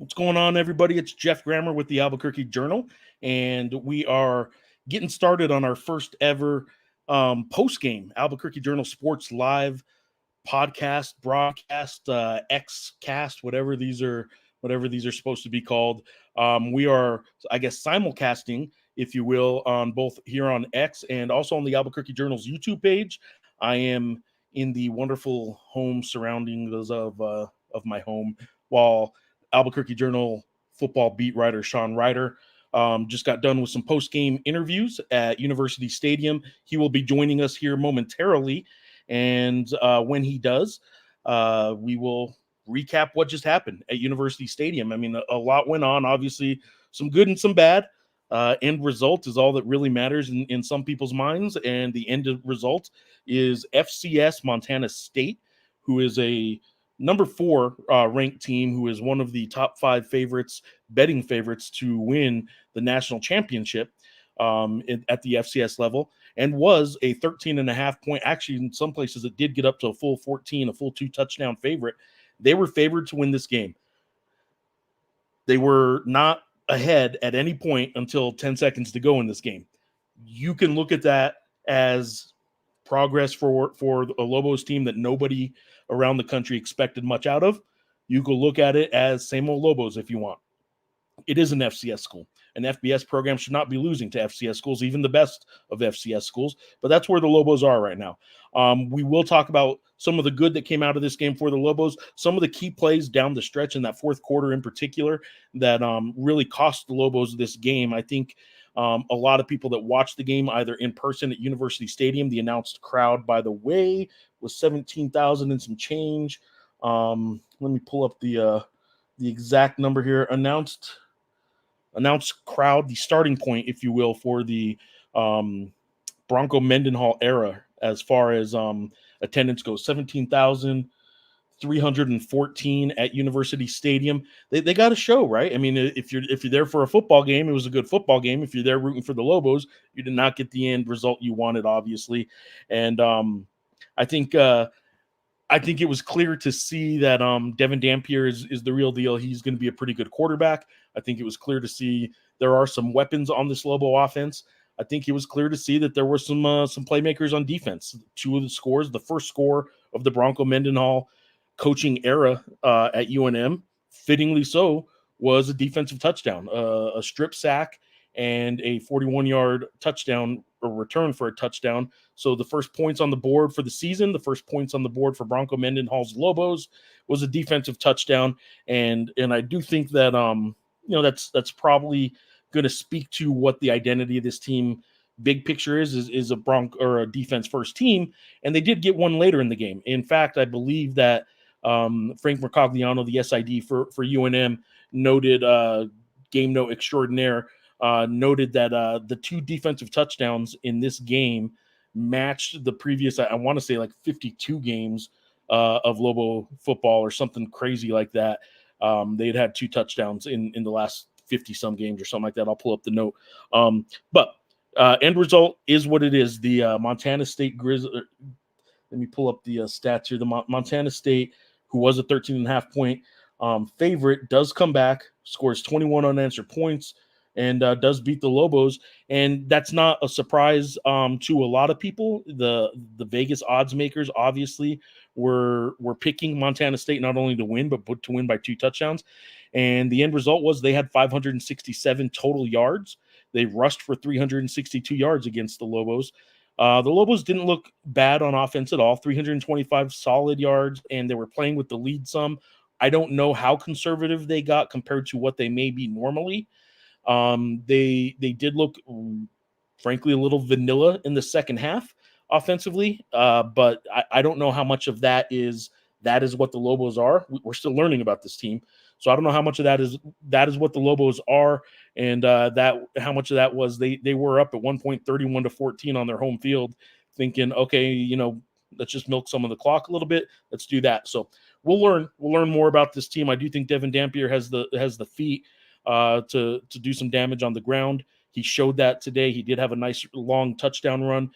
What's going on, everybody? It's Geoff Grammer with the Albuquerque Journal, and we are getting started on our first ever post-game Albuquerque Journal Sports Live podcast, broadcast, X-cast, whatever these are supposed to be called. We are, I guess, simulcasting, if you will, on both here on X and also on the Albuquerque Journal's YouTube page. I am in the wonderful home surroundings of my home, while Albuquerque Journal football beat writer Sean Reider just got done with some post-game interviews at University Stadium. He will be joining us here momentarily, and when he does, we will recap what just happened at University Stadium. I mean, a lot went on, obviously, some good and some bad. End result is all that really matters in some people's minds, and the end result is FCS Montana State, who is a number 4 ranked team, who is one of the top 5 favorites, betting favorites to win the national championship at the FCS level, and was a 13.5 point. Actually, in some places, it did get up to a full 14, a full 2 touchdown favorite. They were favored to win this game. They were not ahead at any point until 10 seconds to go in this game. You can look at that as progress for a Lobos team that nobody around the country expected much out of. You could look at it as same old Lobos if you want. It is an FCS school. An FBS program should not be losing to FCS schools, even the best of FCS schools. But that's where the Lobos are right now. We will talk about some of the good that came out of this game for the Lobos, some of the key plays down the stretch in that fourth quarter in particular that really cost the Lobos this game. I think a lot of people that watched the game either in person at University Stadium, the announced crowd, by the way, was 17,000 and some change. Let me pull up the exact number here. Announced crowd, the starting point, if you will, for the Bronco Mendenhall era as far as attendance goes. 17,314 at University Stadium. They got a show, right? I mean, if you're there for a football game, it was a good football game. If you're there rooting for the Lobos, you did not get the end result you wanted, obviously. And I think it was clear to see that Devin Dampier is the real deal. He's going to be a pretty good quarterback. I think it was clear to see there are some weapons on this Lobo offense. I think it was clear to see that there were some playmakers on defense. 2 of the scores, the first score of the Bronco Mendenhall coaching era at UNM, fittingly so, was a defensive touchdown, a strip sack, and a 41-yard touchdown or return for a touchdown. So the first points on the board for the season, the first points on the board for Bronco Mendenhall's Lobos was a defensive touchdown. And I do think that that's probably going to speak to what the identity of this team big picture is a Bronco or a defense first team. And they did get one later in the game. In fact, I believe that Frank Mercogliano, the SID for UNM, noted game note extraordinaire, noted that the 2 defensive touchdowns in this game matched the previous, I want to say, like 52 games of Lobo football or something crazy like that. They'd had 2 touchdowns in the last 50-some games or something like that. I'll pull up the note. But end result is what it is. The Montana State Grizzlies, let me pull up the stats here. The Montana State, who was a 13.5 point favorite, does come back, scores 21 unanswered points, and does beat the Lobos. And that's not a surprise to a lot of people. The Vegas odds makers obviously were picking Montana State not only to win, but to win by 2 touchdowns. And the end result was they had 567 total yards. They rushed for 362 yards against the Lobos. The Lobos didn't look bad on offense at all, 325 solid yards, and they were playing with the lead some. I don't know how conservative they got compared to what they may be normally. They did look, frankly, a little vanilla in the second half offensively, but I don't know how much of that is what the Lobos are. We're still learning about this team, so I don't know how much of that is what the Lobos are, and that how much of that was they were up at one point 31-14 on their home field, thinking, okay, let's just milk some of the clock a little bit. Let's do that. So we'll learn more about this team. I do think Devin Dampier has the feet to do some damage on the ground. He showed that today. He did have a nice long touchdown run,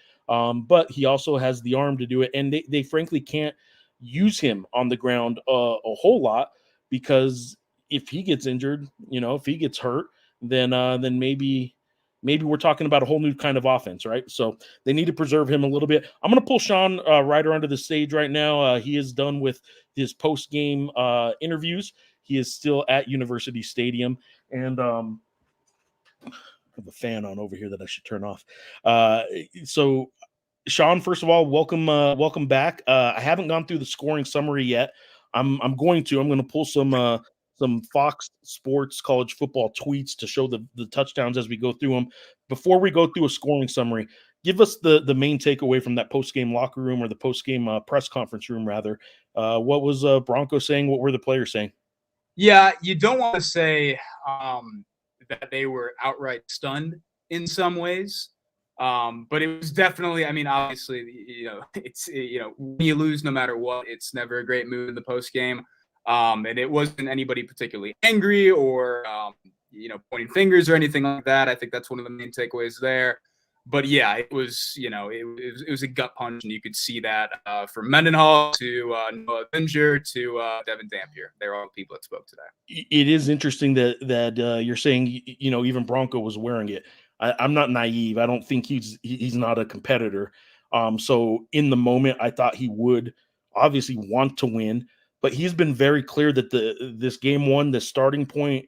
but he also has the arm to do it. And they frankly can't use him on the ground a whole lot because if he gets injured, if he gets hurt, then maybe we're talking about a whole new kind of offense, right? So they need to preserve him a little bit. I'm going to pull Sean Reider onto the stage right now. He is done with his post-game interviews. He is still at University Stadium, and I have a fan on over here that I should turn off. So Sean, first of all, welcome back. I haven't gone through the scoring summary yet. I'm going to pull some Fox Sports college football tweets to show the touchdowns as we go through them. Before we go through a scoring summary, give us the main takeaway from that post game locker room, or the post game press conference room rather. What was Bronco saying? What were the players saying? Yeah, you don't want to say that they were outright stunned in some ways. But it was definitely, I mean, obviously, it's, when you lose, no matter what, it's never a great mood in the post game. And it wasn't anybody particularly angry or, pointing fingers or anything like that. I think that's one of the main takeaways there. But yeah, it was, it was a gut punch, and you could see that from Mendenhall to Noah Binger to Devin Dampier. They're all the people that spoke today. It is interesting that you're saying, even Bronco was wearing it. I'm not naive. I don't think he's not a competitor. So in the moment, I thought he would obviously want to win, but he's been very clear that this game one, the starting point,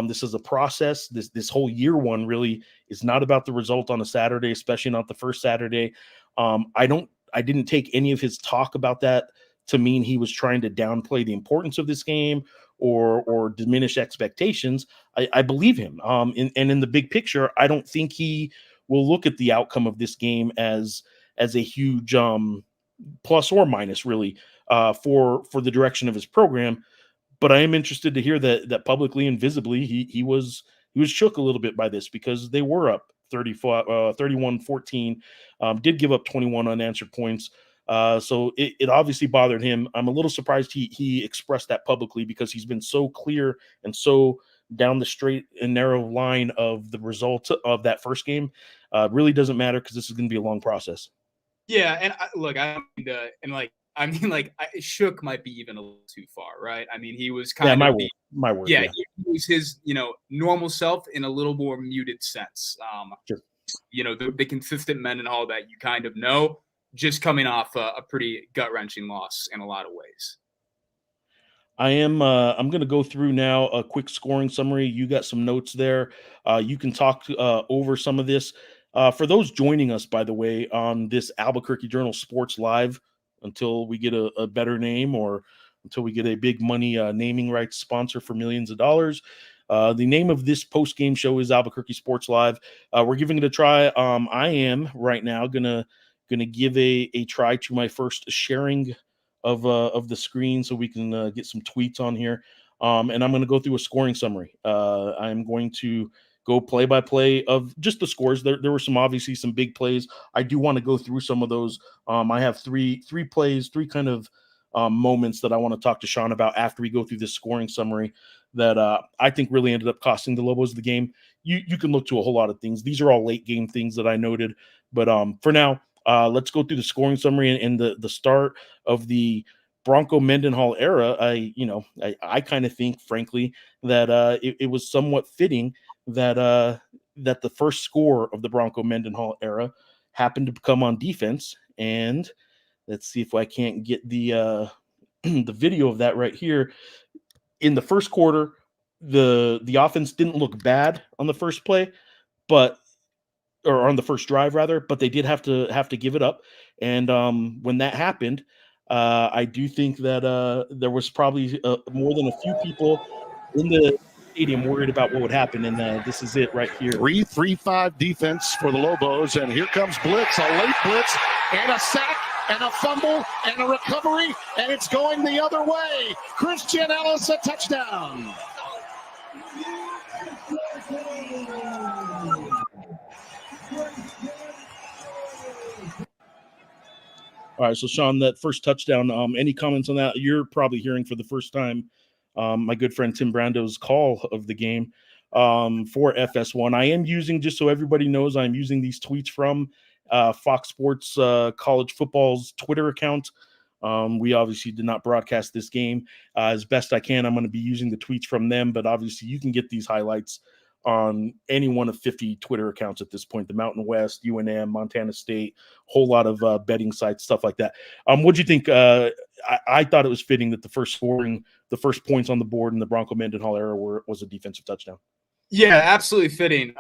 this is a process. This whole year one really is not about the result on a Saturday, especially not the first Saturday. I didn't take any of his talk about that to mean he was trying to downplay the importance of this game or diminish expectations. I believe him. And in the big picture, I don't think he will look at the outcome of this game as a huge plus or minus, really, for the direction of his program. But I am interested to hear that publicly and visibly he was shook a little bit by this, because they were up 31-14, did give up 21 unanswered points. So it obviously bothered him. I'm a little surprised he expressed that publicly, because he's been so clear and so down the straight and narrow line of the result of that first game. Really doesn't matter, because this is going to be a long process. Yeah, and look, I don't mean to, and shook might be even a little too far, right? I mean, he was kind of my word. Yeah, he was his, normal self in a little more muted sense. Sure. The consistent Mendenhall that you kind of know, just coming off a pretty gut-wrenching loss in a lot of ways. I'm going to go through now a quick scoring summary. You got some notes there. You can talk over some of this. For those joining us, by the way, on this Albuquerque Journal Sports Live, until we get a better name, or until we get a big money naming rights sponsor for millions of dollars. The name of this post-game show is Albuquerque Sports Live. We're giving it a try. I am right now gonna give a try to my first sharing of the screen, so we can get some tweets on here. And I'm going to go through a scoring summary. I'm going to go play by play of just the scores. There were obviously some big plays. I do want to go through some of those. I have three plays, three kind of moments that I want to talk to Sean about after we go through this scoring summary that I think really ended up costing the Lobos the game. You can look to a whole lot of things. These are all late game things that I noted, but for now, let's go through the scoring summary and the start of the Bronco Mendenhall era. I kind of think, frankly, that it was somewhat fitting that the first score of the Bronco Mendenhall era happened to come on defense. And let's see if I can't get the the video of that right here. In the first quarter, the offense didn't look bad on the first play, or on the first drive rather, but they did have to give it up. And when that happened, I do think that there was probably more than a few people in the stadium worried about what would happen. And this is it right here. 3-3-5 defense for the Lobos, and here comes blitz, a late blitz, and a sack, and a fumble, and a recovery, and it's going the other way. Christian Ellis, a touchdown. All right, so Sean, that first touchdown, any comments on that? You're probably hearing for the first time my good friend Tim Brando's call of the game for FS1. I am using, just so everybody knows, I'm using these tweets from Fox Sports College Football's Twitter account. We obviously did not broadcast this game. As best I can, I'm going to be using the tweets from them, but obviously you can get these highlights on any one of 50 Twitter accounts at this point, the Mountain West, UNM, Montana State, whole lot of betting sites, stuff like that. What'd you think? I thought it was fitting that the first points on the board in the Bronco Mendenhall era was a defensive touchdown. Yeah, absolutely fitting.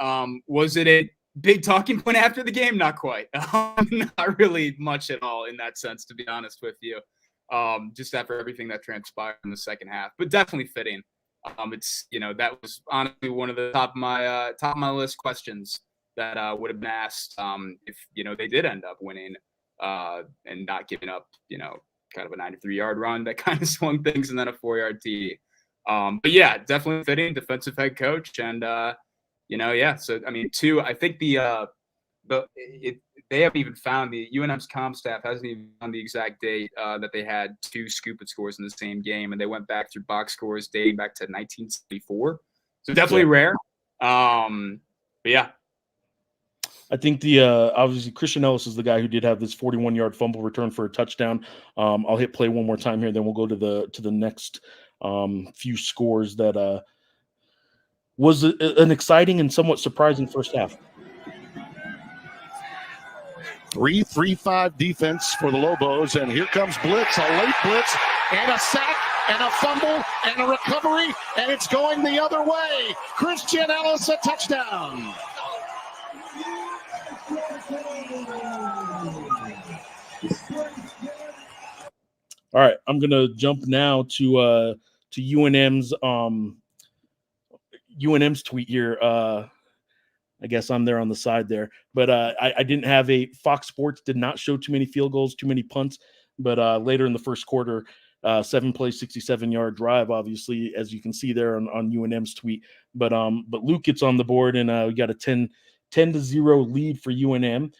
Was it a big talking point after the game? Not quite. Not really much at all in that sense, to be honest with you. Just after everything that transpired in the second half, but definitely fitting. It's, that was honestly one of the top of my list questions that would have been asked if they did end up winning and not giving up kind of a 93-yard run that kind of swung things, and then a 4-yard TD. But yeah, definitely fitting defensive head coach, and yeah. So I mean, I think they haven't even found, the UNM's comm staff hasn't even found the exact date that they had 2 scooped scores in the same game, and they went back through box scores dating back to 1974. So definitely rare. But yeah. I think obviously Christian Ellis is the guy who did have this 41-yard fumble return for a touchdown. I'll hit play one more time here, then we'll go to the next few scores that was an exciting and somewhat surprising first half. 3-3-5 defense for the Lobos, and here comes blitz, a late blitz, and a sack, and a fumble, and a recovery, and it's going the other way. Christian Ellis, a touchdown. All right, I'm gonna jump now to UNM's tweet here. I guess I'm there on the side there, but I didn't have Fox Sports did not show too many field goals, too many punts, but later in the first quarter, 7-play, 67-yard drive, obviously, as you can see there on UNM's tweet. But Luke gets on the board, and we got a 10-0 lead for UNM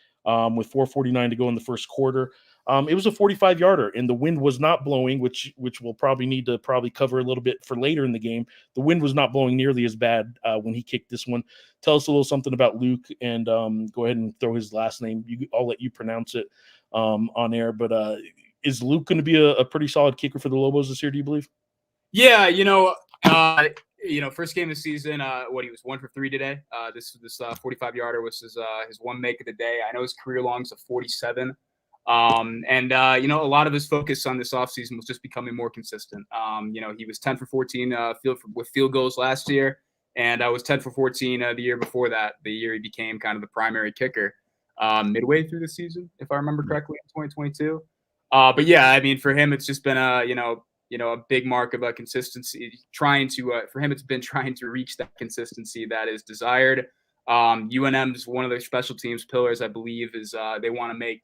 with 4:49 to go in the first quarter. It was a 45-yarder, and the wind was not blowing, which we'll probably need to cover a little bit for later in the game. The wind was not blowing nearly as bad when he kicked this one. Tell us a little something about Luke, and go ahead and throw his last name. I'll let you pronounce it on air. But is Luke going to be a pretty solid kicker for the Lobos this year, do you believe? Yeah, first game of the season, he was 1 for 3 today. This 45-yarder was his one make of the day. I know his career long is a 47. A lot of his focus on this offseason was just becoming more consistent. He was 10 for 14 with field goals last year, and I was 10 for 14 the year before that, the year he became kind of the primary kicker midway through the season, if I remember correctly, in 2022. But yeah, I mean, for him, it's just been a big mark of a consistency. For him, it's been trying to reach that consistency that is desired. UNM's one of their special teams pillars, I believe, is they want to make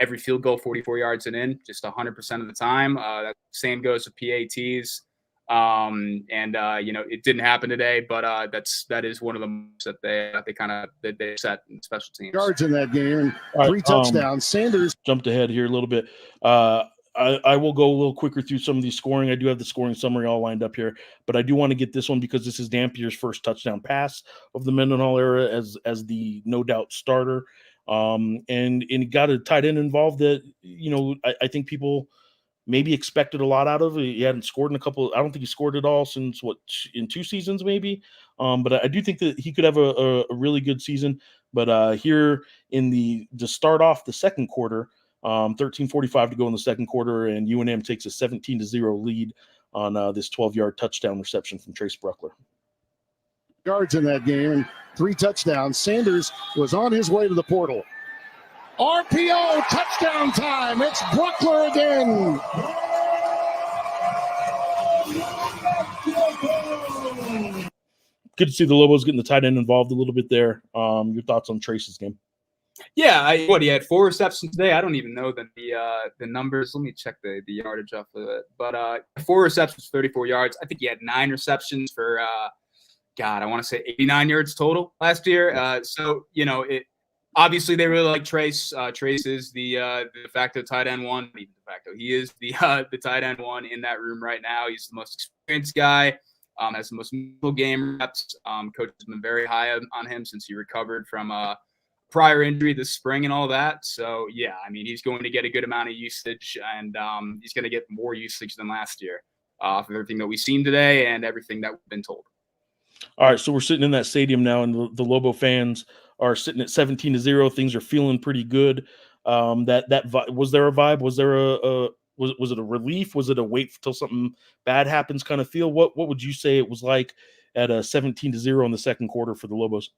every field goal 44 yards and in, just 100% of the time. That same goes with PATs. It didn't happen today, but that is one of them that they set in special teams. Yards in that game, and 3 touchdowns. Sanders jumped ahead here a little bit. I will go a little quicker through some of these scoring. I do have the scoring summary all lined up here, but I do want to get this one because this is Dampier's first touchdown pass of the Mendenhall era as the no doubt starter. And he got a tight end involved that, I think people maybe expected a lot out of. He hadn't scored in a couple. I don't think he scored at all since in 2 seasons maybe. But I do think that he could have a really good season. But here to start off the second quarter, 13:45 to go in the second quarter, and UNM takes a 17-0 lead on this 12-yard touchdown reception from Trace Bruckler. Yards in that game, and 3 touchdowns. Sanders was on his way to the portal. RPO, touchdown time. It's Bruckler again. Good to see the Lobos getting the tight end involved a little bit there. Your thoughts on Trace's game? Yeah, he had 4 receptions today. I don't even know the numbers. Let me check the yardage off of it. But 4 receptions, 34 yards. I think he had 9 receptions for I want to say 89 yards total last year. Obviously they really like Trace. Trace is the de facto tight end one. Even de facto, he is the tight end one in that room right now. He's the most experienced guy. Has the most meaningful game reps. Coach has been very high on him since he recovered from prior injury this spring and all that. So yeah, I mean, he's going to get a good amount of usage, and he's going to get more usage than last year off of everything that we've seen today and everything that we've been told. All right, so we're sitting in that stadium now, and the Lobo fans are sitting at 17-0. Things are feeling pretty good. Was there a vibe? Was there was it a relief? Was it a wait till something bad happens kind of feel? What would you say it was like at a 17-0 in the second quarter for the Lobos?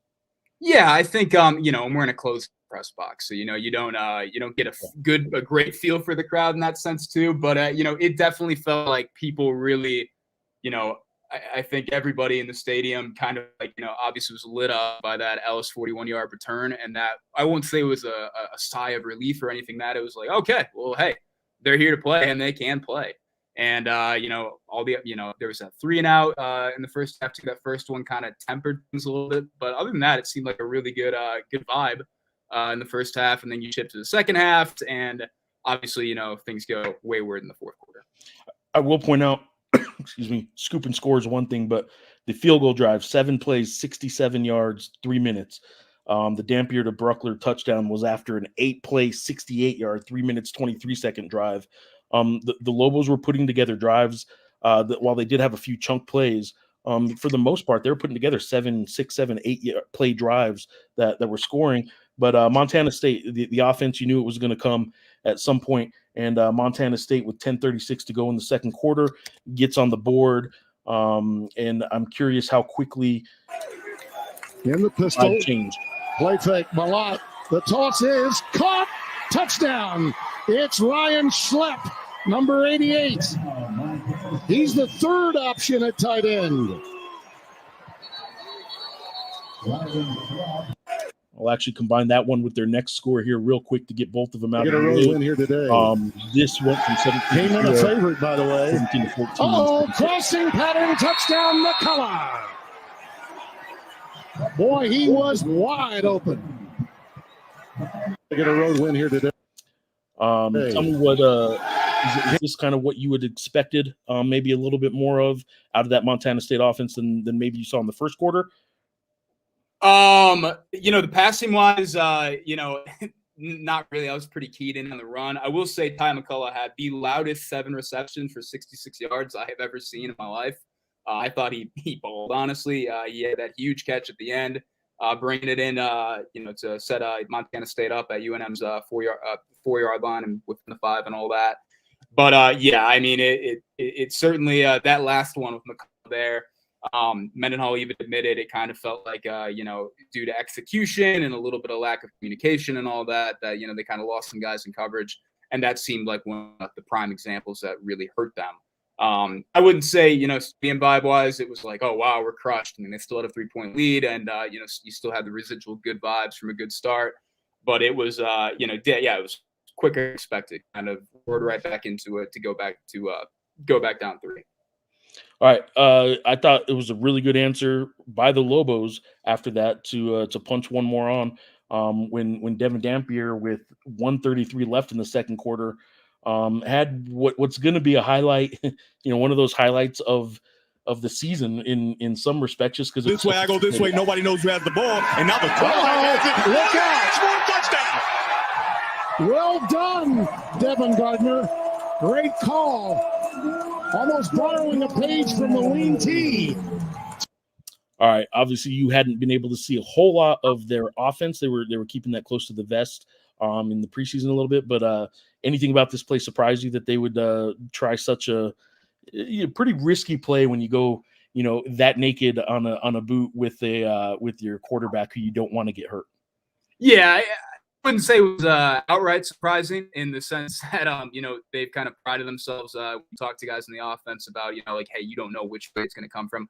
Yeah, I think we're in a closed press box, so you don't get a great feel for the crowd in that sense too. But it definitely felt like people really, I think everybody in the stadium kind of obviously was lit up by that Ellis 41-yard return, and that I won't say it was a sigh of relief or anything. That it was like, okay, well, hey, they're here to play and they can play. And all the there was a 3-and-out in the first half too. That first one kind of tempered things a little bit, but other than that, it seemed like a really good vibe in the first half. And then you shift to the second half, and obviously things go wayward in the fourth quarter. I will point out, excuse me, scoop and score is one thing, but the field goal drive, 7 plays, 67 yards, 3 minutes. The Dampier to Bruckler touchdown was after an 8-play, 68-yard, 3 minutes, 23-second drive. The Lobos were putting together drives that while they did have a few chunk plays, for the most part, they were putting together 6, 7, 8 play drives that were scoring. But Montana State, the offense, you knew it was going to come at some point. And Montana State, with 10:36 to go in the second quarter, gets on the board. And I'm curious how quickly in the pistol changed. Play fake, Malott. The toss is caught. Touchdown. It's Ryan Schlepp, number 88. He's the third option at tight end. I'll actually combine that one with their next score here real quick to get both of them out. Get a road win here today. This went from 17 came in a favorite, by the way. 17 to 14. Oh, crossing pattern touchdown, McCullough. Boy, he was wide open. Get a road win here today. Tell me what is this kind of what you would expected, maybe a little bit more of out of that Montana State offense than maybe you saw in the first quarter? The passing wise, not really. I was pretty keyed in on the run. I will say Tai McCullough had the loudest 7 receptions for 66 yards I have ever seen in my life. I thought he bowled, honestly. He had that huge catch at the end, bringing it in, to set Montana State up at UNM's 4-yard line and within the 5 and all that. But I mean, it certainly that last one with McCullough there. Mendenhall even admitted it kind of felt like, due to execution and a little bit of lack of communication and all that, they kind of lost some guys in coverage. And that seemed like one of the prime examples that really hurt them. I wouldn't say, being vibe-wise, it was like, oh, wow, we're crushed. I mean, they still had a 3-point lead, and, you still had the residual good vibes from a good start. But it was, it was quicker than expected, kind of roared right back into it to go back down 3. All right. I thought it was a really good answer by the Lobos after that to punch one more on when Devin Dampier, with 1:33 left in the second quarter, had what's going to be a highlight, one of those highlights of the season in some respects, just because this way I go this way, nobody knows who has the ball, and now the quarterback has it. Look out! Score a touchdown! Well done, Devon Gardner. Great call. Almost borrowing a page from the lean tee. All right. Obviously, you hadn't been able to see a whole lot of their offense. They were keeping that close to the vest in the preseason a little bit. But anything about this play surprised you that they would try such a pretty risky play when you go that naked on a boot with your quarterback who you don't want to get hurt? Yeah. I wouldn't say it was outright surprising in the sense that, they've kind of prided themselves. We talked to guys in the offense about, hey, you don't know which way it's going to come from.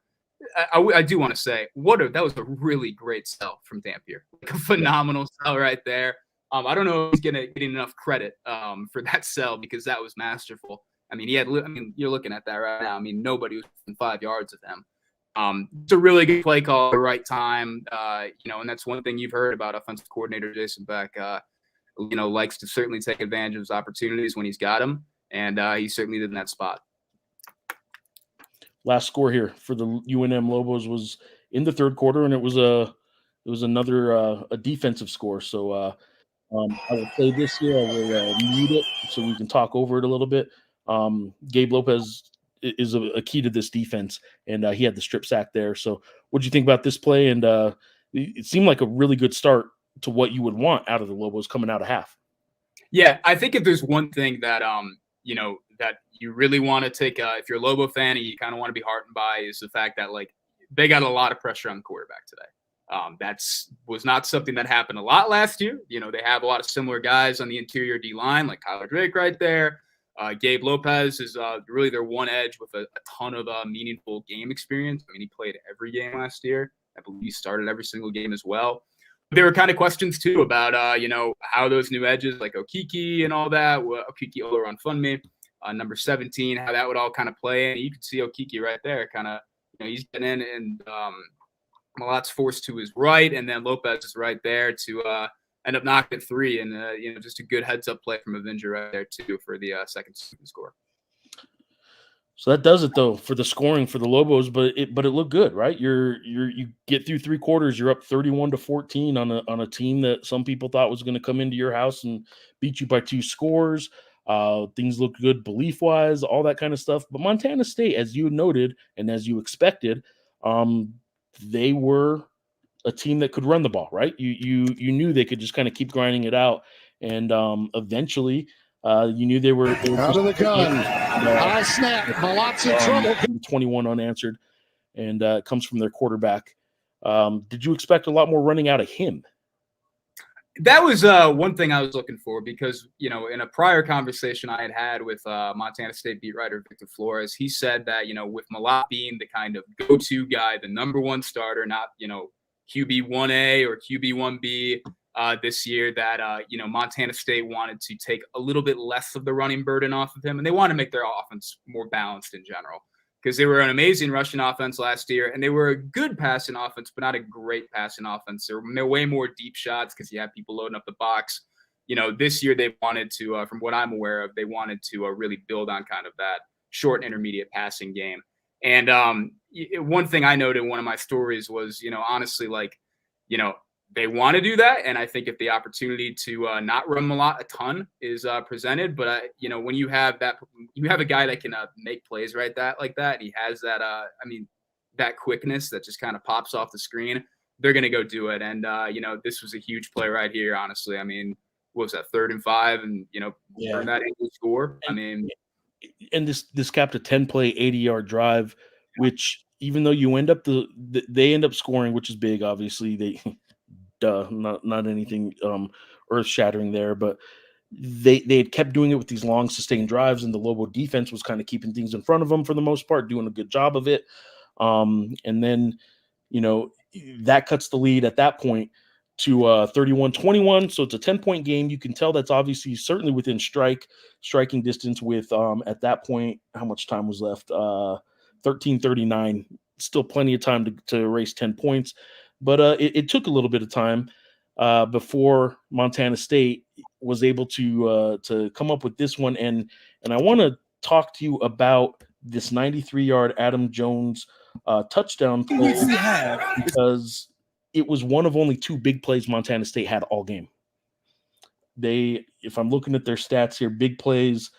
I do want to say that was a really great sell from Dampier. Like a phenomenal sell right there. I don't know if he's getting enough credit for that sell, because that was masterful. I mean, you're looking at that right now. I mean, nobody was within 5 yards of him. It's a really good play call at the right time, and that's one thing you've heard about offensive coordinator Jason Beck. Likes to certainly take advantage of his opportunities when he's got them, and he certainly did in that spot. Last score here for the UNM Lobos was in the third quarter, and it was a It was another a defensive score. So I will play this here. I will mute it so we can talk over it a little bit. Gabe Lopez is a key to this defense, and he had the strip sack there. So what do you think about this play? And it seemed like a really good start to what you would want out of the Lobos coming out of half. Yeah, I think if there's one thing that that you really want to take, if you're a Lobo fan and you kind of want to be heartened by, is the fact that like they got a lot of pressure on the quarterback today. Was not something that happened a lot last year. They have a lot of similar guys on the interior D line, like Kyler Drake right there. Gabe Lopez is really their one edge with a ton of meaningful game experience. I mean, he played every game last year. I believe he started every single game as well. There were kind of questions too about how those new edges like Okiki and all that, Okiki Olaron Funmi, number 17, how that would all kind of play. And you can see Okiki right there, kind of he's getting in, and Malat's forced to his right, and then Lopez is right there to end up knocking it 3, and just a good heads up play from Avenger right there too for the second score. So that does it though for the scoring for the Lobos, but it looked good, right? You get through 3 quarters, you're up 31-14 on a team that some people thought was going to come into your house and beat you by 2 scores. Things looked good belief wise, all that kind of stuff. But Montana State, as you noted and as you expected, they were a team that could run the ball, right? You knew they could just kind of keep grinding it out, and eventually. You knew they were out of the gun. High snap. Malat's in trouble. 21 unanswered, and it comes from their quarterback. Did you expect a lot more running out of him? That was one thing I was looking for because, in a prior conversation I had with Montana State beat writer Victor Flores, he said that, with Malat being the kind of go-to guy, the number 1 starter, not, QB 1A or QB 1B, this year that, Montana State wanted to take a little bit less of the running burden off of him. And they want to make their offense more balanced in general because they were an amazing rushing offense last year and they were a good passing offense, but not a great passing offense. There were way more deep shots because you have people loading up the box. This year they wanted to, from what I'm aware of, they wanted to really build on kind of that short intermediate passing game. And one thing I noted in one of my stories was, honestly, they want to do that, and I think if the opportunity to not run Malat a ton is presented, but when you have that, you have a guy that can make plays like that. He has that, that quickness that just kind of pops off the screen. They're going to go do it, and this was a huge play right here. Honestly, what was that, 3rd and 5, and turn that into a score. And this capped a 10-play, 80-yard drive, which even though you end up they end up scoring, which is big. Obviously, they. Not anything earth-shattering there, but they had kept doing it with these long sustained drives, and the Lobo defense was kind of keeping things in front of them for the most part, doing a good job of it. And then, that cuts the lead at that point to 31-21. So it's a 10-point game. You can tell that's obviously certainly within striking distance with at that point, how much time was left? 13:39. Still plenty of time to erase 10 points. But it took a little bit of time before Montana State was able to come up with this one. And I want to talk to you about this 93-yard Adam Jones touchdown play because it was one of only 2 big plays Montana State had all game. If I'm looking at their stats here, big plays,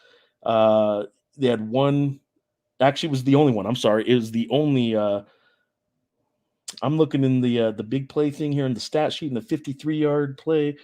they had one. Actually, it was the only one. I'm sorry. It was the only I'm looking in the big play thing here in the stat sheet in the 53-yard play.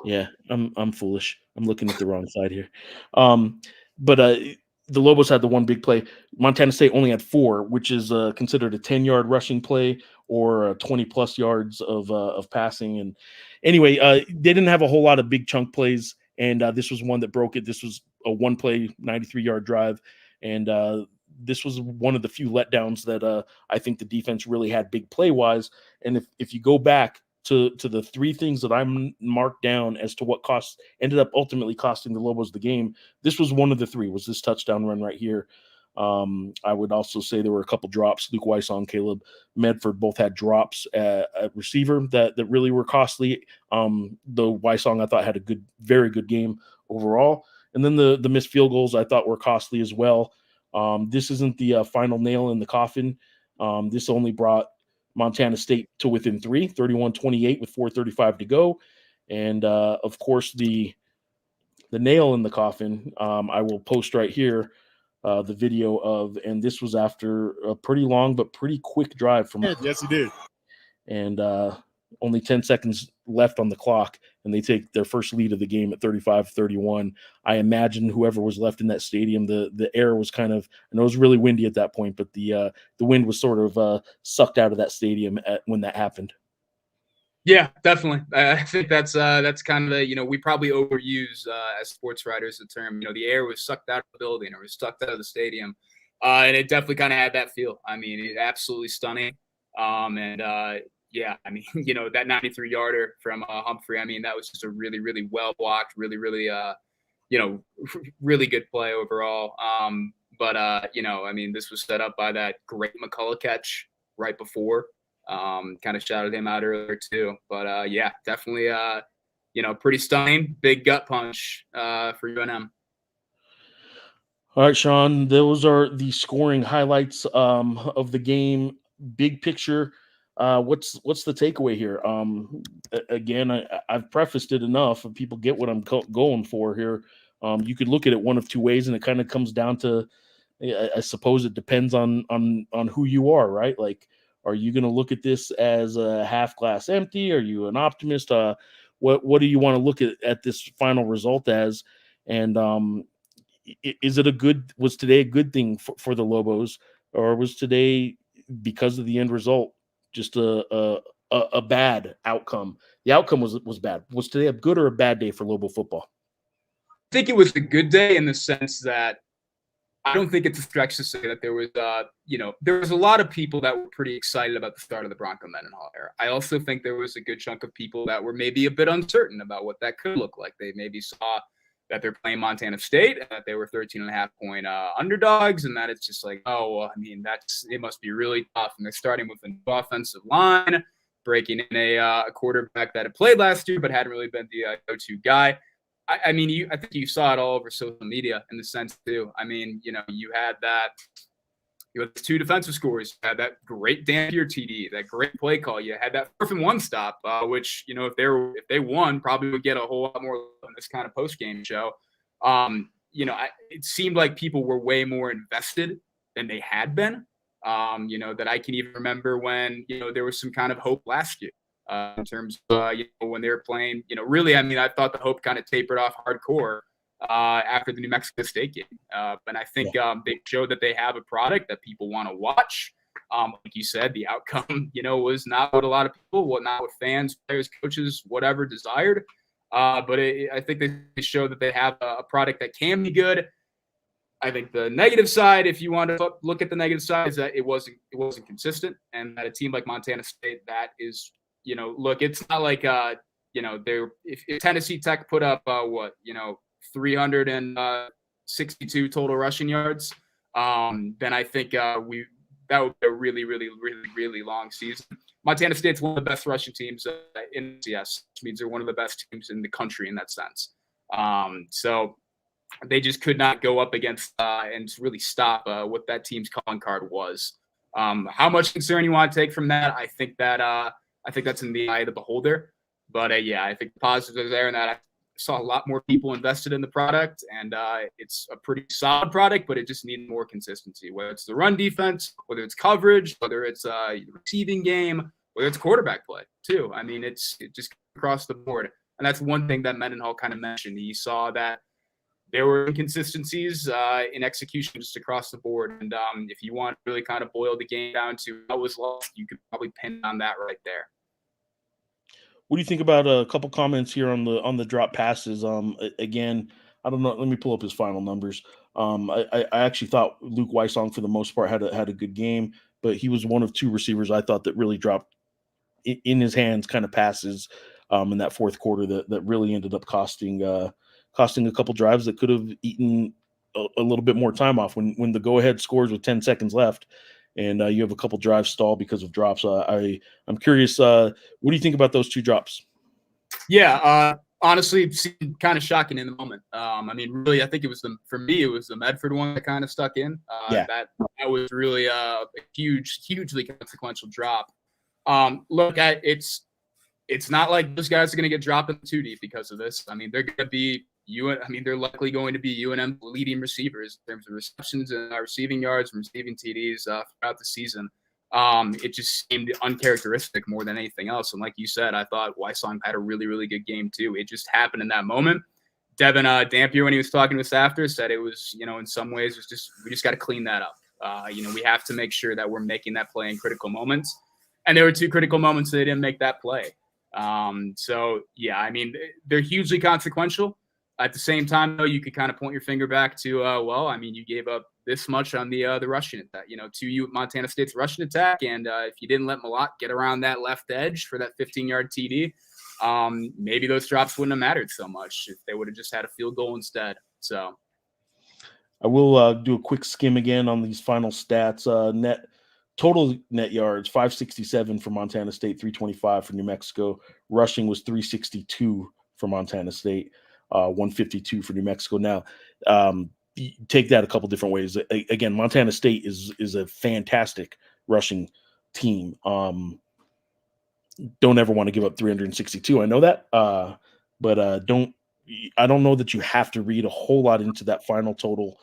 Yeah, I'm foolish. I'm looking at the wrong side here. But the Lobos had the one big play. Montana State only had 4, which is considered a 10-yard rushing play or 20-plus yards of passing. And anyway, they didn't have a whole lot of big chunk plays, and this was one that broke it. This was a one-play, 93-yard drive, and this was one of the few letdowns that I think the defense really had big play-wise. And if you go back to the 3 things that I'm marked down as to what ended up ultimately costing the Lobos the game, this was one of the 3, was this touchdown run right here. I would also say there were a couple drops. Luke Weissong, Caleb Medford both had drops at receiver that really were costly. Though Weissong, I thought, had a very good game overall. And then the missed field goals I thought were costly as well. This isn't the final nail in the coffin. This only brought Montana State to within 3, 31-28 with 4:35 to go. And of course, the nail in the coffin, I will post right here the video of, and this was after a pretty long but pretty quick drive from. Yes, he did. And only 10 seconds left on the clock, and they take their first lead of the game at 35-31. I imagine whoever was left in that stadium, the air was kind of, I know it was really windy at that point, but the wind was sort of sucked out of that stadium when that happened. Yeah, definitely. I think that's kind of the, we probably overuse as sports writers the term, the air was sucked out of the building or was sucked out of the stadium. And it definitely kind of had that feel. I mean, it absolutely stunning. Yeah, I mean, that 93-yarder from Humphrey, I mean, that was just a really, really well blocked, really, really, really good play overall. I mean, this was set up by that great McCullough catch right before. Kind of shouted him out earlier too. But yeah, definitely, pretty stunning, big gut punch for UNM. All right, Sean, those are the scoring highlights of the game. Big picture. What's the takeaway here? Again, I've prefaced it enough, and people get what I'm going for here. You could look at it one of two ways, and it kind of comes down to, I suppose it depends on who you are, right? Like, are you going to look at this as a half glass empty? Are you an optimist? What do you want to look at this final result as? And is it was today a good thing for the Lobos, or was today, because of the end result, just a bad outcome? The outcome was bad. Was today a good or a bad day for Lobo football? I think it was a good day in the sense that I don't think it's a stretch to say that there was, there was a lot of people that were pretty excited about the start of the Bronco Mendenhall era. I also think there was a good chunk of people that were maybe a bit uncertain about what that could look like. They maybe saw that they're playing Montana State, and that they were 13.5-point underdogs, and that it's just like, oh, well, I mean, it must be really tough. And they're starting with an offensive line, breaking in a quarterback that had played last year but hadn't really been the go-to guy. I mean, I think you saw it all over social media in the sense too. I mean, you had the two defensive scores, you had that great Dampier TD, that great play call. You had that 4th and 1 stop, which, if they won, probably would get a whole lot more on this kind of post-game show. It seemed like people were way more invested than they had been. That I can even remember when, there was some kind of hope last year. In terms of, when they were playing, really, I mean, I thought the hope kind of tapered off hardcore after the New Mexico State game. But I think they showed that they have a product that people want to watch. Like you said, the outcome, was not what a lot of people, not what fans, players, coaches, whatever desired. But I think they showed that they have a product that can be good. I think the negative side, if you want to look at the negative side, is that it wasn't consistent, and that a team like Montana State that is, look, it's not like if Tennessee Tech put up 362 total rushing yards, then I think that would be a really, really, really, really long season. Montana State's one of the best rushing teams in CS, which means they're one of the best teams in the country in that sense. So they just could not go up against and really stop what that team's calling card was. How much concern you want to take from that, I think that's in the eye of the beholder. But yeah, I think the positives are there, and that I saw a lot more people invested in the product, and it's a pretty solid product, but it just needs more consistency, whether it's the run defense, whether it's coverage, whether it's receiving game, whether it's quarterback play too. I mean, it just across the board. And that's one thing that Mendenhall kind of mentioned. He saw that there were inconsistencies in execution just across the board. And if you want to really kind of boil the game down to what was lost, you could probably pin on that right there. What do you think about a couple comments here on the drop passes? Again, I don't know. Let me pull up his final numbers. I actually thought Luke Weissong for the most part had a good game, but he was one of two receivers I thought that really dropped in his hands kind of passes in that fourth quarter that really ended up costing a couple drives that could have eaten a little bit more time off when the go-ahead scores with 10 seconds left. And you have a couple drives stalled because of drops. I'm curious, what do you think about those two drops? Yeah, honestly, it seemed kind of shocking in the moment. I mean, really, I think for me, it was the Medford one that kind of stuck in. That was really a hugely consequential drop. Look, it's not like those guys are going to get dropped in too deep because of this. I mean, they're going to be they're likely going to be UNM leading receivers in terms of receptions and receiving yards and receiving TDs throughout the season. It just seemed uncharacteristic more than anything else. And like you said, I thought Wysong had a really, really good game too. It just happened in that moment. Devin Dampier, when he was talking to us after, said it was, in some ways, we just got to clean that up. We have to make sure that we're making that play in critical moments. And there were 2 critical moments that they didn't make that play. So, yeah, I mean, they're hugely consequential. At the same time, though, you could kind of point your finger back to, you gave up this much on the rushing attack, to Montana State's rushing attack. And if you didn't let Malott get around that left edge for that 15-yard TD, maybe those drops wouldn't have mattered so much if they would have just had a field goal instead. So I will do a quick skim again on these final stats. Total net yards, 567 for Montana State, 325 for New Mexico. Rushing was 362 for Montana State, 152 for New Mexico. Now, take that a couple different ways. Again, Montana State is a fantastic rushing team. Don't ever want to give up 362. I know that, but I don't know that you have to read a whole lot into that final total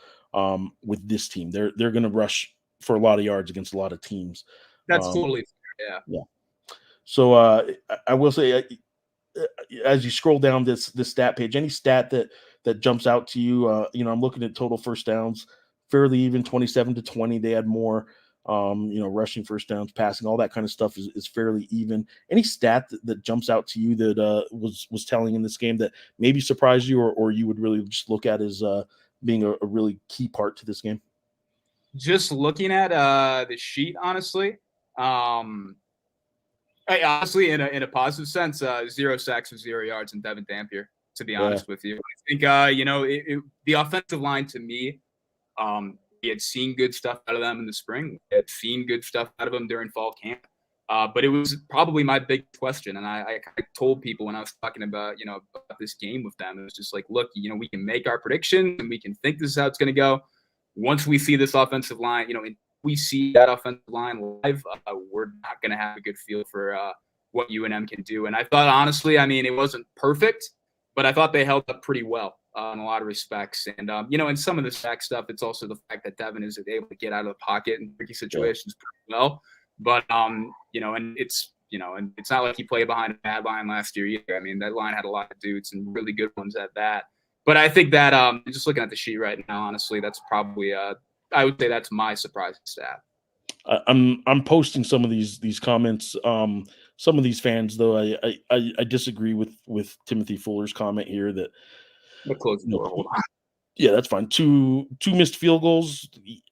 with this team. They're going to rush for a lot of yards against a lot of teams. That's totally fair. Yeah. So I will say, as you scroll down this stat page, any stat that jumps out to you, I'm looking at total first downs, fairly even, 27-20. They had more, rushing first downs, passing, all that kind of stuff is fairly even. Any stat that jumps out to you that was telling in this game that maybe surprised you or you would really just look at as being a really key part to this game? Just looking at the sheet, honestly, in a positive sense, 0 sacks or 0 yards in Devin Dampier, to be honest with you. I think, the offensive line to me, we had seen good stuff out of them in the spring. We had seen good stuff out of them during fall camp. But it was probably my big question. And I told people when I was talking about, about this game with them, it was just like, look, we can make our predictions and we can think this is how it's going to go. Once we see this offensive line, and we see that offensive line live, we're not going to have a good feel for what UNM can do. And I thought, honestly, it wasn't perfect, but I thought they held up pretty well in a lot of respects. And, in some of the sack stuff, it's also the fact that Devin is able to get out of the pocket in tricky situations pretty well. But, and it's not like he played behind a bad line last year either. That line had a lot of dudes and really good ones at that. But I think that just looking at the sheet right now, honestly, that's probably I would say that's my surprise stat. I'm posting some of these comments. Some of these fans, though, I disagree with Timothy Fuller's comment here that. Close the door. Hold on. Yeah, that's fine. Two missed field goals,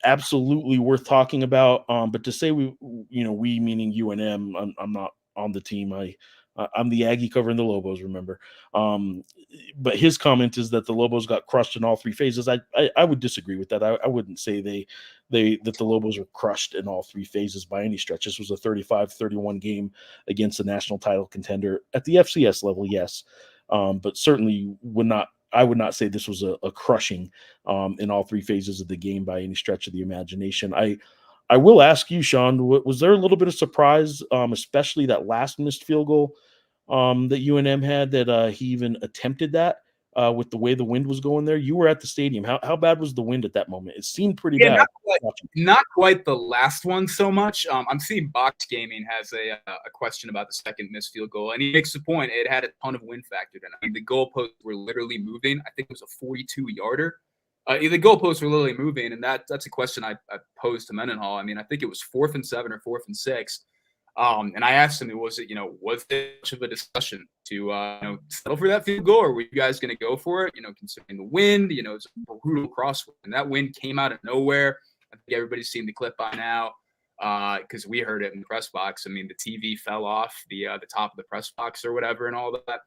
absolutely worth talking about. But to say we meaning UNM, I'm not on the team. I'm the Aggie covering the Lobos, remember. But his comment is that the Lobos got crushed in all 3 phases. I would disagree with that. I wouldn't say that the Lobos were crushed in all 3 phases by any stretch. This was a 35-31 game against a national title contender at the FCS level, yes. But certainly I would not say this was a crushing in all 3 phases of the game by any stretch of the imagination. I will ask you, Sean, was there a little bit of surprise, especially that last missed field goal that UNM had, that he even attempted that with the way the wind was going there? You were at the stadium. How bad was the wind at that moment? It seemed pretty bad. Not quite the last one so much. I'm seeing Box Gaming has a question about the second missed field goal, and he makes the point it had a ton of wind factored in. The goalposts were literally moving. I think it was a 42-yarder. The goalposts were literally moving, and that's a question I posed to Mendenhall. I think it was 4th and 7 or 4th and 6. And I asked him, was it much of a discussion to settle for that field goal, or were you guys going to go for it? Considering the wind, it's a brutal crosswind, and that wind came out of nowhere. I think everybody's seen the clip by now because we heard it in the press box. The TV fell off the top of the press box or whatever, and all that.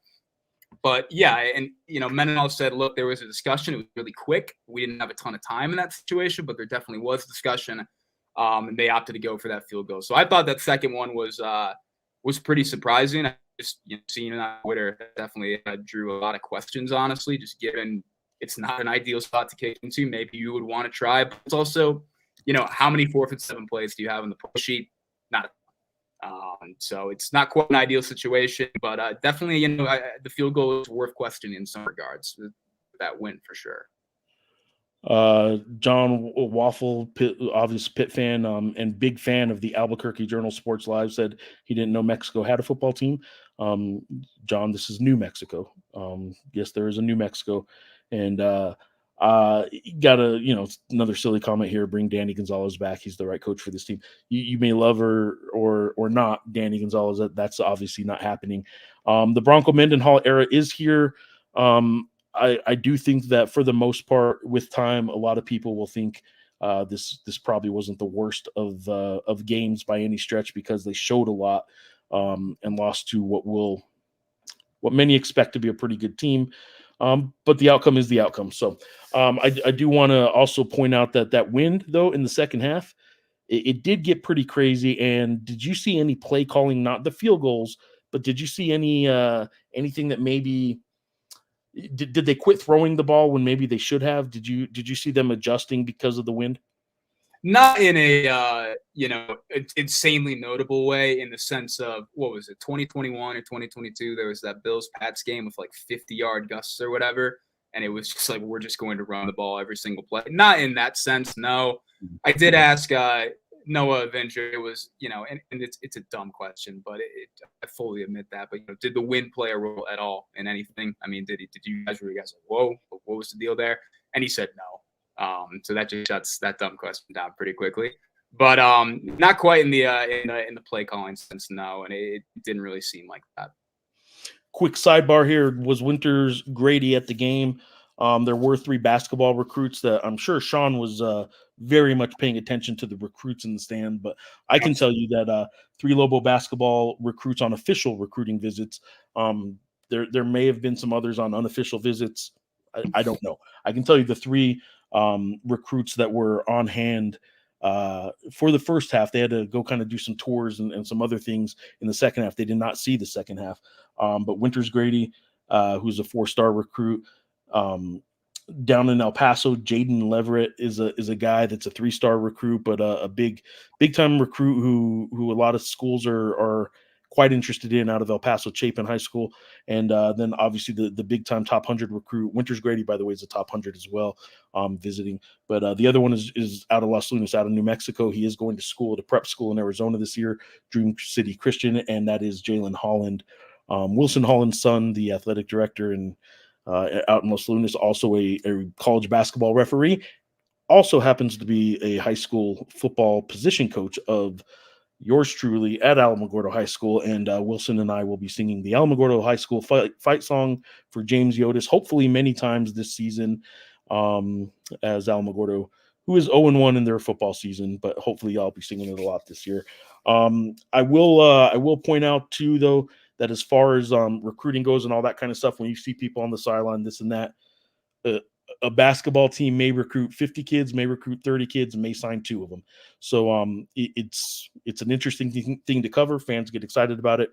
But yeah, and Mendenhall said, look, there was a discussion. It was really quick. We didn't have a ton of time in that situation, but there definitely was discussion. And they opted to go for that field goal. So I thought that second one was pretty surprising. I just seeing it on Twitter, that definitely drew a lot of questions, honestly, just given it's not an ideal spot to kick into. Maybe you would want to try, but it's also, how many 4th and 7 plays do you have on the push sheet? Not So it's not quite an ideal situation, but definitely, the field goal is worth questioning in some regards. That win for sure. John Waffle, obvious Pitt fan, and big fan of the Albuquerque Journal Sports Live, said he didn't know Mexico had a football team. John, this is New Mexico. Yes, there is a New Mexico, and another silly comment here. Bring Danny Gonzalez back. He's the right coach for this team. You may love or not Danny Gonzalez. That's obviously not happening. The Bronco Mendenhall era is here. I do think that for the most part, with time, a lot of people will think this probably wasn't the worst of games by any stretch, because they showed a lot and lost to what many expect to be a pretty good team. But the outcome is the outcome. So I do want to also point out that win, though, in the second half, it did get pretty crazy. And did you see any play calling, not the field goals, but did you see anything that maybe – did they quit throwing the ball when maybe they should have? Did you see them adjusting because of the wind? Not in a insanely notable way, in the sense of, what was it, 2021 or 2022? There was that Bills Pats game with like 50-yard gusts or whatever, and it was just like, we're just going to run the ball every single play. Not in that sense, no. I did ask Noah Avenger. It was, and it's a dumb question, but I fully admit that. But did the wind play a role at all in anything? I mean, did you guys, were you guys like, whoa, what was the deal there? And he said no. So that just shuts that dumb question down pretty quickly. But not quite in the play calling sense, no. And it didn't really seem like that. Quick sidebar here: was Winters Grady at the game? There were 3 basketball recruits that I'm sure Sean was very much paying attention to the recruits in the stand, but I can tell you that 3 Lobo basketball recruits on official recruiting visits. There may have been some others on unofficial visits. I don't know. I can tell you the 3 recruits that were on hand for the first half. They had to go kind of do some tours and some other things in the second half. They did not see the second half. But Winters Grady, who's a 4-star recruit, down in El Paso, Jaden Leverett is a guy that's a 3-star recruit, but a big time recruit who a lot of schools are quite interested in out of El Paso Chapin High School. And then obviously the big time top 100 recruit, Winters Grady, by the way, is a top 100 as well, visiting. But the other one is out of Los Lunas, out of New Mexico. He is going to school, to prep school in Arizona this year, Dream City Christian, and that is Jalen Holland, Wilson Holland's son, the athletic director, and out in Los Lunas, also a college basketball referee, also happens to be a high school football position coach of yours truly at Alamogordo High School. And Wilson and I will be singing the Alamogordo High School fight song for James Yotis, hopefully many times this season, as Alamogordo, who is 0-1 in their football season, but hopefully I'll be singing it a lot this year. I will point out too, though, that as far as recruiting goes and all that kind of stuff, when you see people on the sideline, this and that, a basketball team may recruit 50 kids, may recruit 30 kids, and may sign 2 of them. So it's an interesting thing to cover. Fans get excited about it.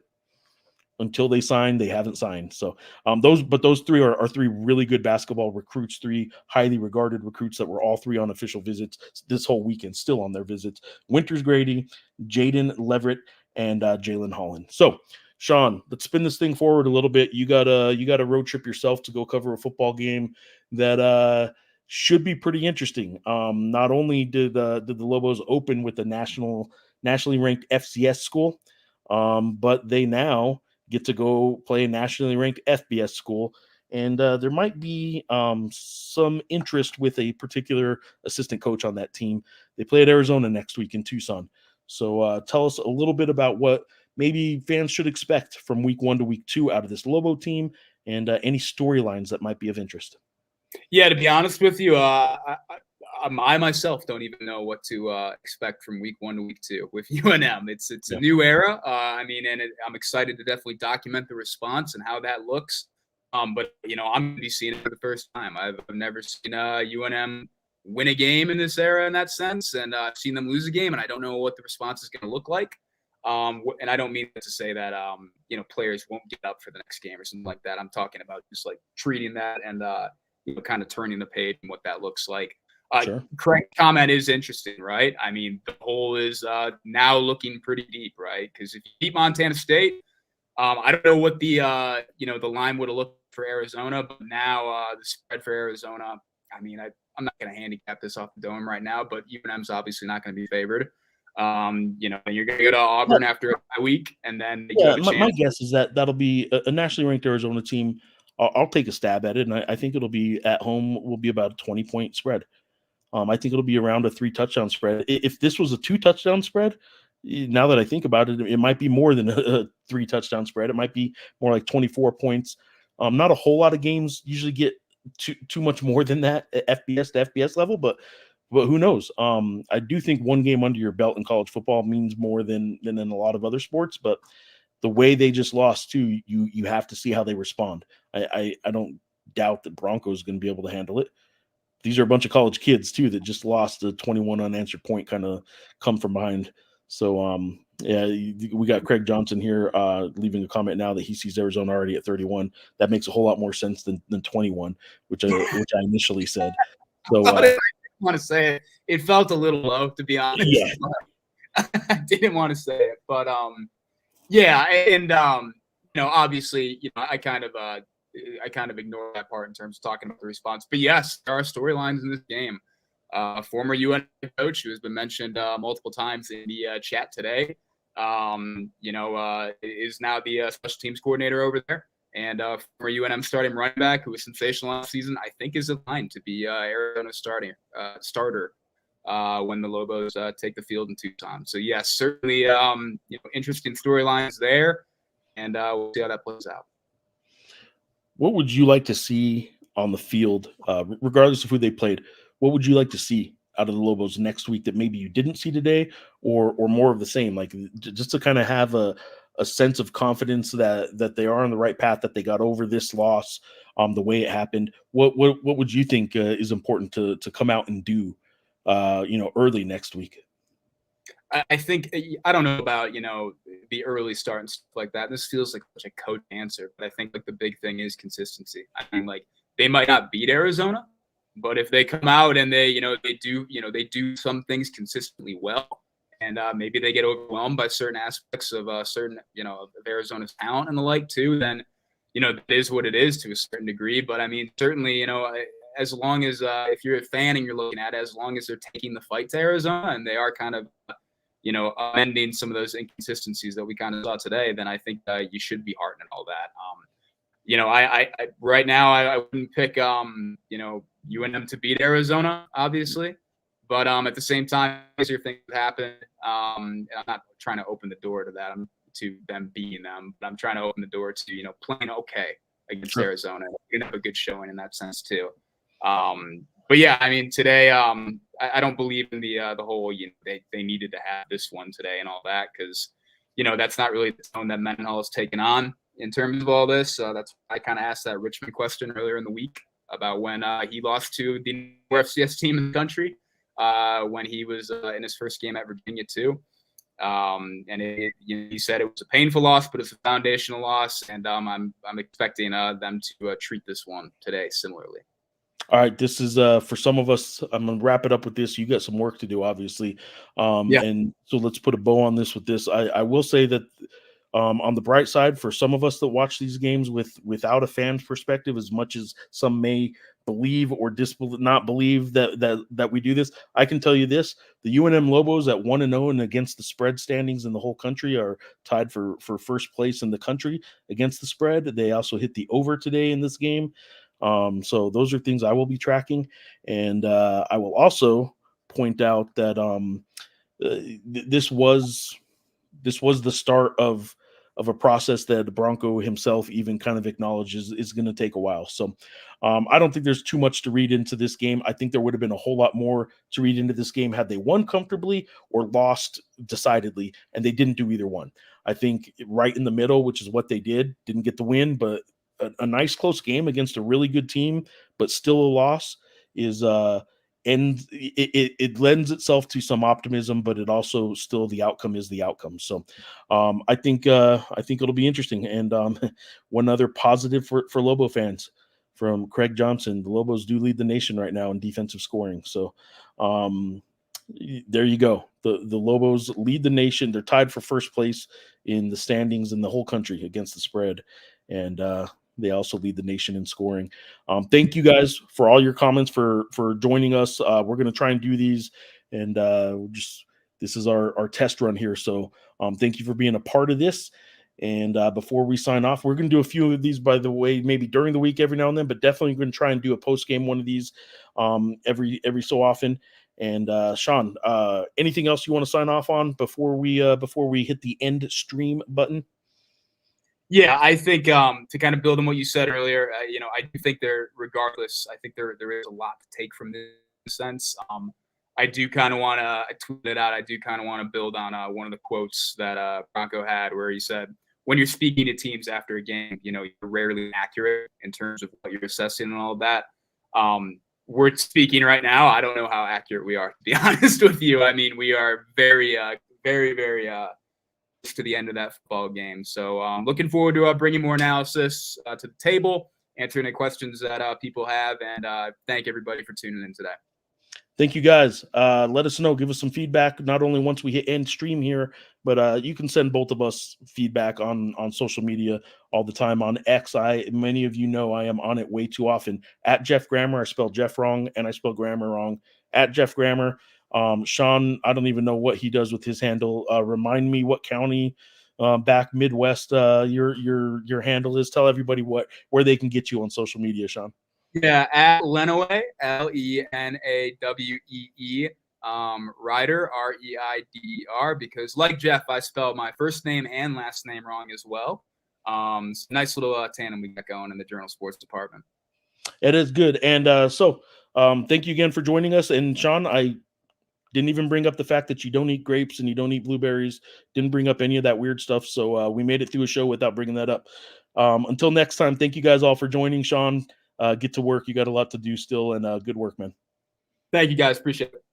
Until they sign, they haven't signed. So those 3 are 3 really good basketball recruits, 3 highly regarded recruits that were all 3 on official visits this whole weekend, still on their visits. Winters Grady, Jaden Leverett, and Jalen Holland. So Sean, let's spin this thing forward a little bit. You got a road trip yourself to go cover a football game that should be pretty interesting. Not only did the Lobos open with the nationally ranked FCS school, but they now get to go play a nationally ranked FBS school. And there might be some interest with a particular assistant coach on that team. They play at Arizona next week in Tucson. So tell us a little bit about what maybe fans should expect from week 1 to week 2 out of this Lobo team, and any storylines that might be of interest. Yeah, to be honest with you, I myself don't even know what to expect from week 1 to week 2 with UNM. It's a new era. I'm excited to definitely document the response and how that looks. But I'm going to be seeing it for the first time. I've never seen UNM win a game in this era in that sense, and I've seen them lose a game, and I don't know what the response is going to look like. And I don't mean to say that players won't get up for the next game or something like that. I'm talking about just like treating that and kind of turning the page and what that looks like. Sure. Craig's comment is interesting, right? I mean, the hole is now looking pretty deep, right? Because if you beat Montana State, I don't know what the the line would have looked for Arizona, but now the spread for Arizona. I mean, I'm not going to handicap this off the dome right now, but UNM's obviously not going to be favored. You're going to go to Auburn after a week, and then my guess is that that'll be a nationally ranked Arizona team. I'll take a stab at it, and I think it'll be at home. Will be about a 20-point spread. I think it'll be around a 3-touchdown spread. If this was a 2-touchdown spread, now that I think about it, it might be more than a 3-touchdown spread. It might be more like 24 points. Not a whole lot of games usually get too much more than that at FBS to FBS level, but who knows? I do think one game under your belt in college football means more than in a lot of other sports, but the way they just lost too, you have to see how they respond. I don't doubt that Bronco is going to be able to handle it. These are a bunch of college kids too that just lost a 21 unanswered point, kind of come from behind. So we got Craig Johnson here leaving a comment now that he sees Arizona already at 31. That makes a whole lot more sense than 21, which I initially said. So I didn't want to say it. It felt a little low, to be honest. Yeah. I didn't want to say it, but yeah, and obviously, I kind of ignore that part in terms of talking about the response. But yes, there are storylines in this game. Former UNM coach who has been mentioned multiple times in the chat today, is now the special teams coordinator over there. And former UNM starting running back who was sensational last season, I think is in line to be Arizona's starter when the Lobos take the field in Tucson. So yes, certainly interesting storylines there, and we'll see how that plays out. What would you like to see on the field, regardless of who they played? What would you like to see out of the Lobos next week that maybe you didn't see today, or more of the same? Like just to kind of have a sense of confidence that they are on the right path, that they got over this loss the way it happened. What would you think is important to come out and do early next week? I think, I don't know about, the early start and stuff like that. This feels like such a coach answer, but I think like the big thing is consistency. I mean, like they might not beat Arizona, but if they come out and they do some things consistently well, and maybe they get overwhelmed by certain aspects of of Arizona's talent and the like too, then, it is what it is to a certain degree. But I mean, certainly, as long as if you're a fan and you're looking at it, as long as they're taking the fight to Arizona and they are kind of amending some of those inconsistencies that we kind of saw today, then I think you should be heartened and all that. I right now I wouldn't pick UNM to beat Arizona, obviously, but at the same time, easier things happen. I'm not trying to open the door to that, to them beating them, but I'm trying to open the door to playing okay against Arizona. You can have a good showing in that sense too. But yeah, I mean, today, I don't believe in the whole, they needed to have this one today and all that, because, that's not really the tone that Mendenhall has taken on in terms of all this. That's, I kind of asked that Richmond question earlier in the week about when he lost to the FCS team in the country when he was in his first game at Virginia too. And he said it was a painful loss, but it's a foundational loss. And I'm expecting them to treat this one today similarly. All right, this is for some of us. I'm gonna wrap it up with this. You got some work to do, obviously, and so let's put a bow on this with this. I will say that on the bright side, for some of us that watch these games without a fan's perspective, as much as some may believe or not believe that we do this, I can tell you this: the UNM Lobos at 1-0 and against the spread standings in the whole country are tied for first place in the country against the spread. They also hit the over today in this game. So those are things I will be tracking, and I will also point out that this was the start of a process that Bronco himself even kind of acknowledges is going to take a while. So I don't think there's too much to read into this game. I think there would have been a whole lot more to read into this game had they won comfortably or lost decidedly, and they didn't do either one. I think right in the middle, which is what they didn't get the win, but a nice close game against a really good team, but still a loss is and it lends itself to some optimism, but it also still the outcome is the outcome. So I think it'll be interesting. And one other positive for Lobo fans, from Craig Johnson. The Lobos do lead the nation right now in defensive scoring. So there you go. The Lobos lead the nation. They're tied for first place in the standings in the whole country against the spread. And they also lead the nation in scoring. Thank you guys for all your comments, for joining us. We're going to try and do these, and this is our test run here. So thank you for being a part of this. And before we sign off, we're going to do a few of these, by the way, maybe during the week every now and then, but definitely going to try and do a post-game one of these every so often. And Sean, anything else you want to sign off on before we hit the end stream button? Yeah, I think to kind of build on what you said earlier, I do think regardless, I think there is a lot to take from this sense. I do kind of want to, I tweeted it out, I do kind of want to build on one of the quotes that Bronco had, where he said, when you're speaking to teams after a game, you're rarely accurate in terms of what you're assessing and all of that. We're speaking right now. I don't know how accurate we are, to be honest with you. I mean, we are very, very, very to the end of that football game. So looking forward to bringing more analysis to the table, answering any questions that people have, and thank everybody for tuning in today. Thank you, guys. Let us know. Give us some feedback, not only once we hit end stream here, but you can send both of us feedback on social media all the time. On X, many of you know I am on it way too often. At Geoff Grammer, I spell Geoff wrong, and I spell grammar wrong. At Geoff Grammer. Sean, I don't even know what he does with his handle. Remind me what county back Midwest your handle is. Tell everybody where they can get you on social media, Sean. Yeah, at Lenawee, Lenawee, Reider, Reider, because like Geoff, I spelled my first name and last name wrong as well. It's a nice little tandem we got going in the Journal Sports Department. It is good. And so thank you again for joining us. And Sean, I didn't even bring up the fact that you don't eat grapes and you don't eat blueberries. Didn't bring up any of that weird stuff. So we made it through a show without bringing that up. Until next time, thank you guys all for joining. Sean, get to work. You got a lot to do still, and good work, man. Thank you, guys. Appreciate it.